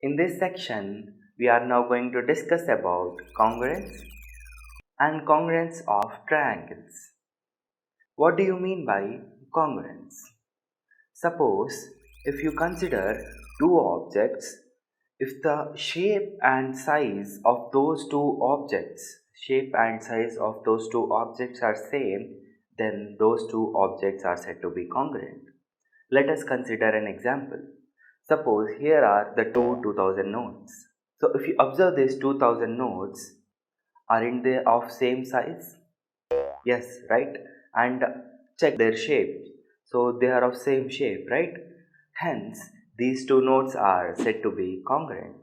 In this section, we are now going to discuss about congruence and congruence of triangles. What do you mean by congruence? Suppose if you consider two objects, if the shape and size of those two objects are same, then those two objects are said to be congruent. Let us consider an example. Suppose here are the two 2000 notes. So if you observe these 2000 notes, aren't they of same size? Yes, right? And check their shape. So they are of same shape, right? Hence, these two notes are said to be congruent.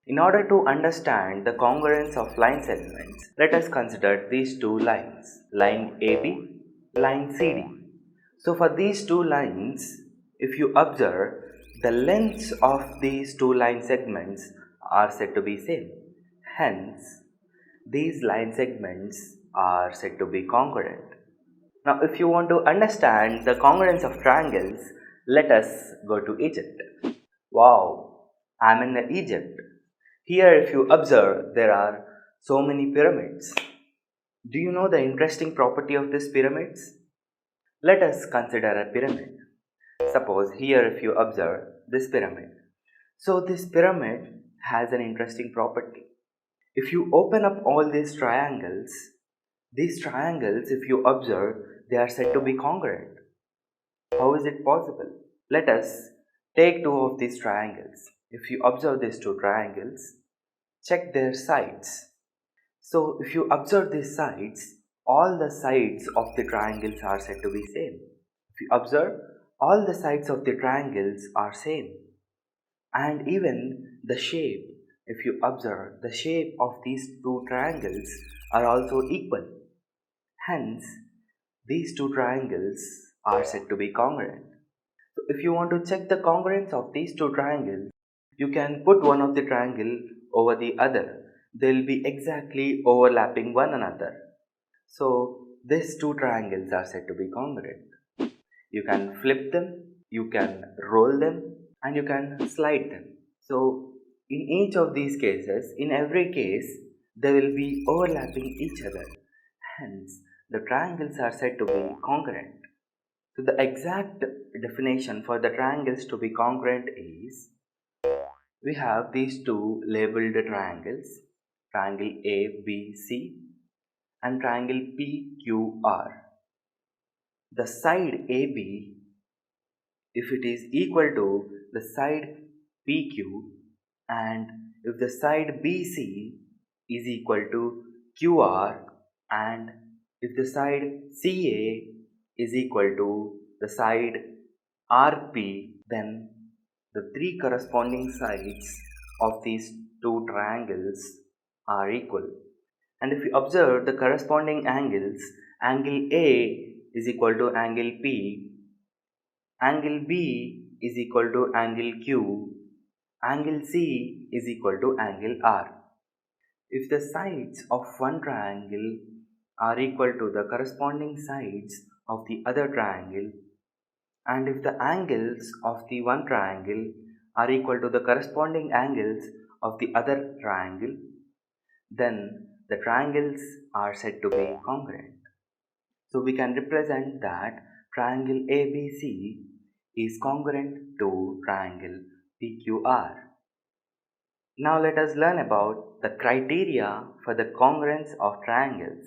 In order to understand the congruence of line segments, let us consider these two lines, line AB, line CD. So for these two lines, if you observe, the lengths of these two line segments are said to be same. Hence, these line segments are said to be congruent. Now, if you want to understand the congruence of triangles, let us go to Egypt. Wow, I'm in Egypt. Here, if you observe, there are so many pyramids. Do you know the interesting property of these pyramids? Let us consider a pyramid. Suppose here, if you observe this pyramid. So, this pyramid has an interesting property. If you open up all these triangles, if you observe, they are said to be congruent. How is it possible? Let us take two of these triangles. If you observe these two triangles, check their sides. So if you observe these sides, all the sides of the triangles are said to be same. If you observe, all the sides of the triangles are same. And even the shape, if you observe, the shape of these two triangles are also equal. Hence, these two triangles are said to be congruent. So if you want to check the congruence of these two triangles, you can put one of the triangle over the other. They will be exactly overlapping one another. So these two triangles are said to be congruent. You can flip them, you can roll them, and you can slide them. So in each of these cases, in every case, they will be overlapping each other. Hence, the triangles are said to be congruent. So the exact definition for the triangles to be congruent is, we have these two labeled triangles, triangle ABC and triangle PQR. The side AB, if it is equal to the side PQ, and if the side BC is equal to QR, and if the side CA is equal to the side RP, then the three corresponding sides of these two triangles are equal. And if you observe the corresponding angles, angle A is equal to angle P, angle B is equal to angle Q, angle C is equal to angle R. If the sides of one triangle are equal to the corresponding sides of the other triangle, and if the angles of the one triangle are equal to the corresponding angles of the other triangle, then the triangles are said to be congruent. So we can represent that triangle ABC is congruent to triangle PQR. Now let us learn about the criteria for the congruence of triangles.